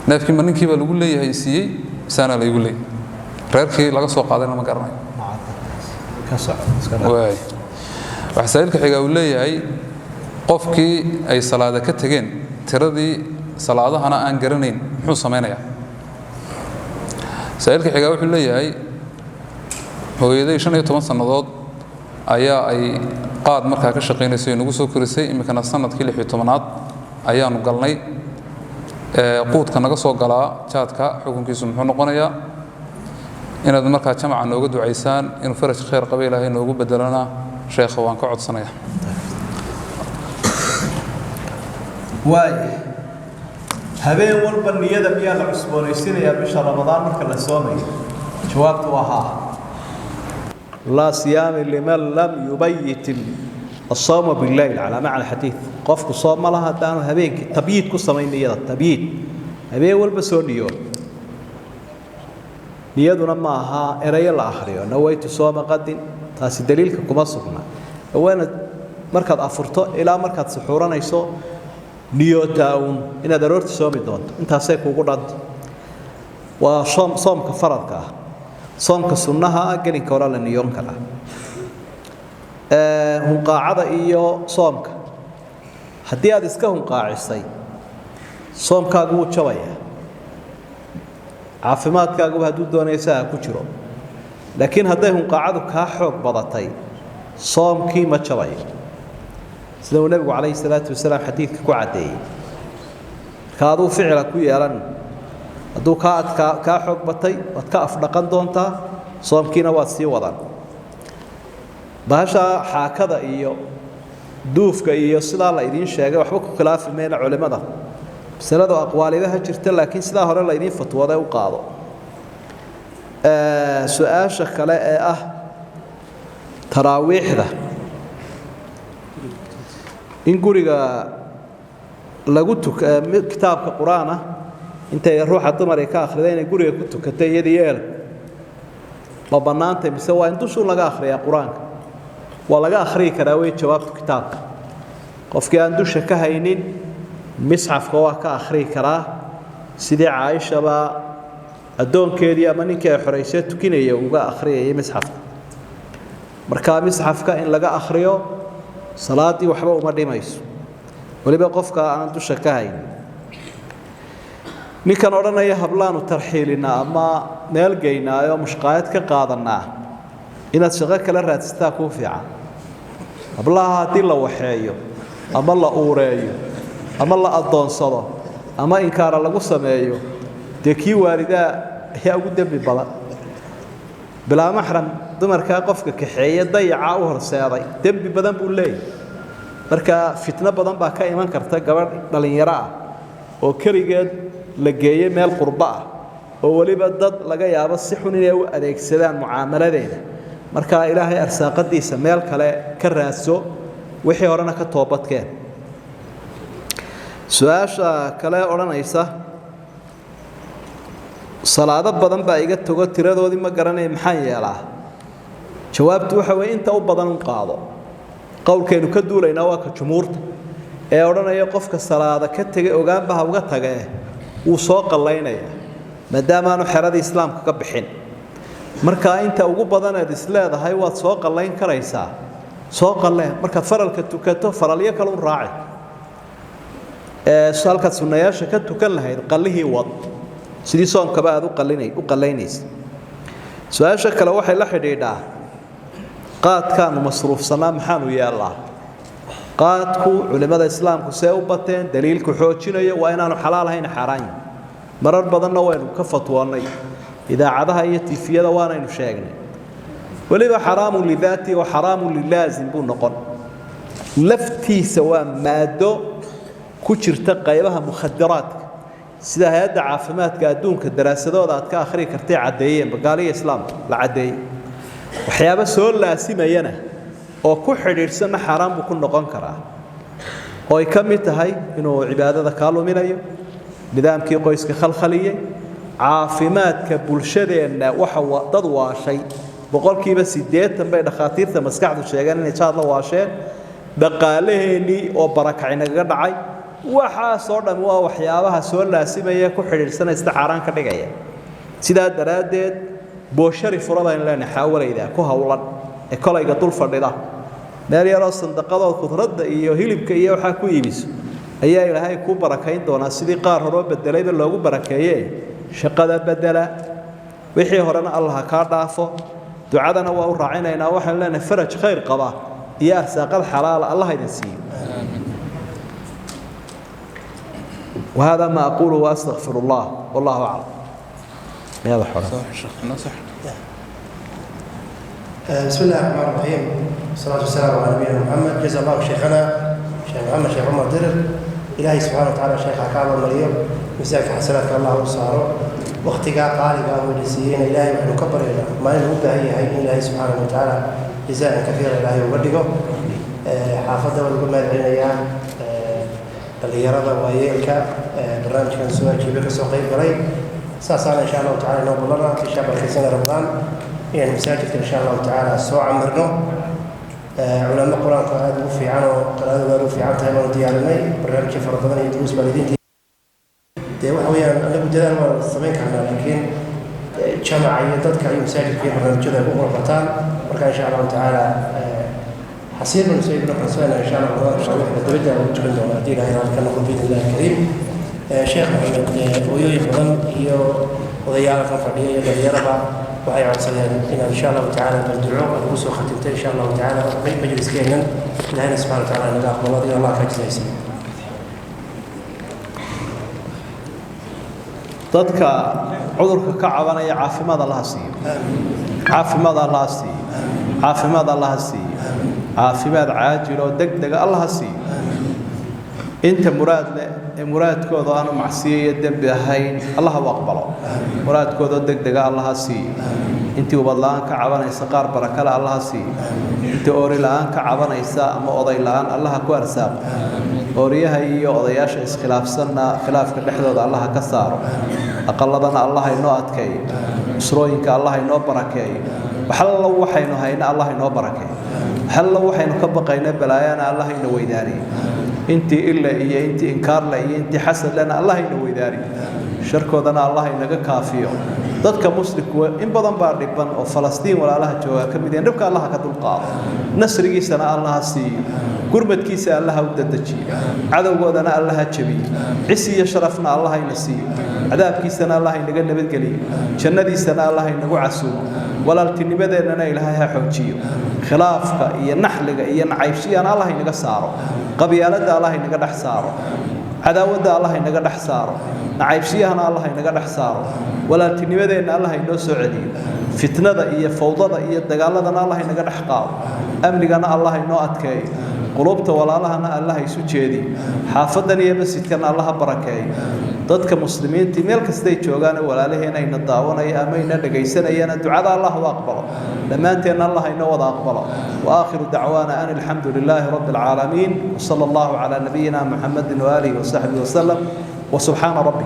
S1: neefkii ma ninkii baa lagu leeyahay siiyey saana la igu leeyahay reerkii laga soo qaadayna ma garanayo waxa saailka xiga uu leeyahay qofkii ay salaada ka tageen tiradii salaadahana aan garanayn muxuu sameeynaya saailka xiga wuxuu leeyahay hooyaday 15 sanadood ayaa ay qaad markaa ka shaqeynayso inagu soo korisay imikana sanadkii 16aad ayaanu galnay quudka naga soo galaa jaadka xukunkiisu muxuu noqonayaa inaad markaa jamaca nooga ducaysaan inuu faraj khayr qabo Ilaahay noogu bedelana sheekha waan ka codsanaya
S2: habeen walba niyada miyaa la cusboonaysiinayaa bisha Ramadaan marka la soomayo jawaabtu waa haa la siyaam liman lam yubayyit الصوم بالليل على معنى الحديث قفك صوم لها دانو هبينك تبييت كسمين نية تبييت هبين والبسون نيون نيادنا معها إريا الآخرية نويت صوم قد تاسي دليلك كما صفنا وين مركز أفرطو إلى مركز سحوران يسو نيوتاون إن ضرورة صوم دون أنت سيكو قرد وصوم كفرضك صوم كسنها قلن كورال نيون كلا hunqaacada iyo soomka haddii aad iska hunqaacisay soomkaagu wuu jabayaa caafimaadkaagu hadduu doonaysaa ku jiro laakiin hadday hunqaacadu kaa xoog badatay soomkii ma jabayo sida uu nabigu calayhi salaatu wasalaam xadiidka ku caddeeyey marka aduu ficila ku yeelan hadduu kaa xoog batay waad ka afdhaqan doontaa soomkiina waad sii wadan bahasha xaakada iyo duufka iyo sidaa la idin sheegay waxba ku khilaafi meena culimada masalada aqwaalidaha jirta laakiin sidaa hore la idin fatwooday u qaado su'aasha kale ee ah taraawiixda in guriga lagu kitaabka quraana intay ruuxa dumar ka akhriday inay guriga ku tukatay iyadii ma banaantay mise waa in dushu laga akhriyaa quraanka ولا آخري كراوي جواب كتاب قف كان دوشة كهينين مسحف قواه كآخري كراه سيدي عايشة با الدون كيدي أماني كحريسات كيني يوغا آخري مسحف مركا مسحف كإن لقى آخريو صلاتي وحبا ومردي ميس ولبا قف كان دوشة كهين نيكا نورانا يهبلان وترحيلنا أما نيلقينا يوم مشقايات كقاضنا inaad shaqo kala raadsataa ku fiican ablaha hadii la waxeeyo ama la uureeyo ama la adoonsado ama inkaara lagu sameeyo dekii waalida ayaa ugu dambi badan bilaa mahram dumarka qofka kaxeeya dayaca u horseeday dambi badan buu leeyahay marka fitna badan baa ka iman karta gabadh dhalinyaro ah oo kaligeed la geeyay meel qurba ah oo waliba dad laga yaabo si xun inay u adeegsadaan mucaamaladeeda marka ilaahay arsaaqadiisa meel kale ka raadso wixii horena ka toobadkeen su'aasha kale oranaysa salaado badan baa iga togo tiradoodii ma garanay maxay yeelaa jawaabtu waxa weey inta u badan qaado qowlkeenu ka duulayna waa ka jumhuurta ee oranaya qofka salaada ka tagay ogaan baa uga tagay uu soo qalaynaya maadaama aanu xeradii islaamka ka bixin marka inta ugu badan aad isleedahay waad soo qalayn karaysaa soo qaleen marka faralka tukato faralyo kale u raaci salka sunnayaasha ka tukan lahayd qallihi wad sidii soomka baad u qalaynaysa su'aasha kale waxay la xidhiidhaa qaadkan masruufsanaa maxaan u yeelaa qaadku culimada islaamku see u bateen daliilku xoojinayo waa inaanu xalaal ahayn xaraan marar badanna waynu ka fatwoonay idaacadaha iyo tifiyada waanaynu sheegnay waliba xaraamu lidaati wa xaraamu lilaazim buu noqon laftiisa waa maado ku jirta qaybaha mukhadaraadka sida hay'adda caafimaadka adduunka daraasadooda aad ka akhri kartay cadeeyeen bagaaliga islaamka la cadeeyay waxyaabo soo laasimayana oo ku xidhiidhsan xaraam buu ku noqon karaa oo ay ka mid tahay inuu cibaadada ka luminayo nidaamkii qoyska khalkhaliyay caafimaadka bulshadeena waxa dad waashay boqolkiiba 80 bay dhakhaatiirta maskaxdu sheegaan inay jaad la waasheen dhaqaalaheeni oo barakacinaga dhacay waxa soo dhan waa waxyaabaha soo laasimaya ku xiriirsanaysta xaraan ka dhigaya sida daraadeed booshari furada in la xawlayda ku hawlan ee kolayga dul fadhida meel yar oo sandaqadood khudradda iyo hilibka iyo waxa ku iibiso ayaa ilaahay ku barakayn doona sidii qaar hore bedelayba loogu barakeeyay shaqada bedela wixii horena Allah ka dhaafo ducadana waa u raacinayna waxaan leenahay faraj khayr qaba iyo arsaaqad xalaal Allah idin siiyo وهذا ما أقوله وأستغفر الله والله أعلم هذا حرام
S3: صح بسم الله الرحمن الرحيم والصلاة والسلام على نبينا محمد جزا الله شيخنا شيخ محمد شيخ عمر درر إلهي سبحانه وتعالى شيخ عكاب المريم مساك حسنات الله وصاره واختقاء قالب مجلسيين إلهي ونحن كبر ما نبه هي إلهي سبحانه وتعالى جزاء كثيرا إلهي وبرده xaafadda waa lagu mahadcelinayaa dhalinyarada waayeelka barnaamijkan soo ajiibay ka soo qayb galay saasaana insha allahu tacala inoo balana bisha barkaysana ramadaan inaan masaajidka insha allahu tacaala soo camirno culamo qur-aanka aada ugu fiican oo qiraa'adu aada ugu fiican tahay baanu diyaarinay barnaamijyo fara badan iyo duruus waalidiinta dee waxa weeyaan anagu dadaal waan samayn karnaa laakiin jamaca iyo dadka iyo masaajidka iyo barnaamijyada ay u qorqataan marka insha allahu tacaala حسير من سيدنا حسين إن شاء الله رمضان إن شاء الله نتبدأ ونجبن دوما دينا هنا كنا بإذن الله الكريم شيخ محمد ويوي فضل يو وضيعنا فنفردية يربع وهي عصيان إن شاء الله تعالى بالدعوة ونقصوا ختمته إن شاء الله تعالى مجلس كينا لهنا سبحانه وتعالى نلاقى الله الله كاجز يسير
S2: dadka cudurka ka cabanaya caafimaad Allah siiyo caafimaad Allah siiyo caafimaad Allah siiyo caafimaad caajil oo degdeg Allah siiyo inta muraad leh muraadkooda aan macsiyo iyo dambi ahayn Allah ha aqbalo muraadkooda degdeg Allah siiyo intii ubadlaan ka cabanaysa qaar barakala Allah siiyo intii oori la'aan ka cabanaysa ama oday la'aan Allah ku arsaaq ooriyaha iyo odayaasha iskhilaafsanna khilaafka dhexdooda Allah ka saaro aqalladana Allah inoo adkeeyo usrooyinka Allah inoo barakeeyo waxalla waxaynu hayna Allah inoo barakeeyo waxalla waxaynu ka baqayna balaayana Allah inoo weydaariyo intii illa iyo intii inkaar la iyo intii xasad lana Allah inoo weydaariyo sharkoodana Allah inaga kaafiyo dadka muslimku in badan baa dhiban oo Falastiin walaalaha jooga kamid ah dhibka Allah ka dulqaado nasrigiisana Allah siiyo gurmadkiisa Allah u dadajiyo cadawgoodana Allah jabiyo cisi iyo sharafna Allah ina siiyo cadaabkiisana Allah inaga nabadgeliyo jannadiisana Allah inagu casuumo walaaltinimadeena Ilaahay ha xoojiyo khilaafka iyo naxliga iyo nacaybshiyana Allah inaga saaro qabyaalada Allah inaga dhax saaro عداوة الله إنك دحسار نعيبشيها الله إنك دحسار ولا تنبذ إن الله إنه سعدي فتنة إيه فوضى إيه دجالة الله إنك دحقار أمريكنا الله إنه أتكي قلوبته ولا الله أنا الله يسوجدي حافظني بس كان الله بركاي ضدك مسلمين تميل كستيج وجانا ولا له هنا إن الدعوة يا أمين نجيسنا يا ندعاء الله وأقبله لما أنت أن الله إنه وضع أقبله وآخر دعوانا أن الحمد لله رب العالمين وصلى الله على نبينا محمد وآله وصحبه وسلم وسبحان ربك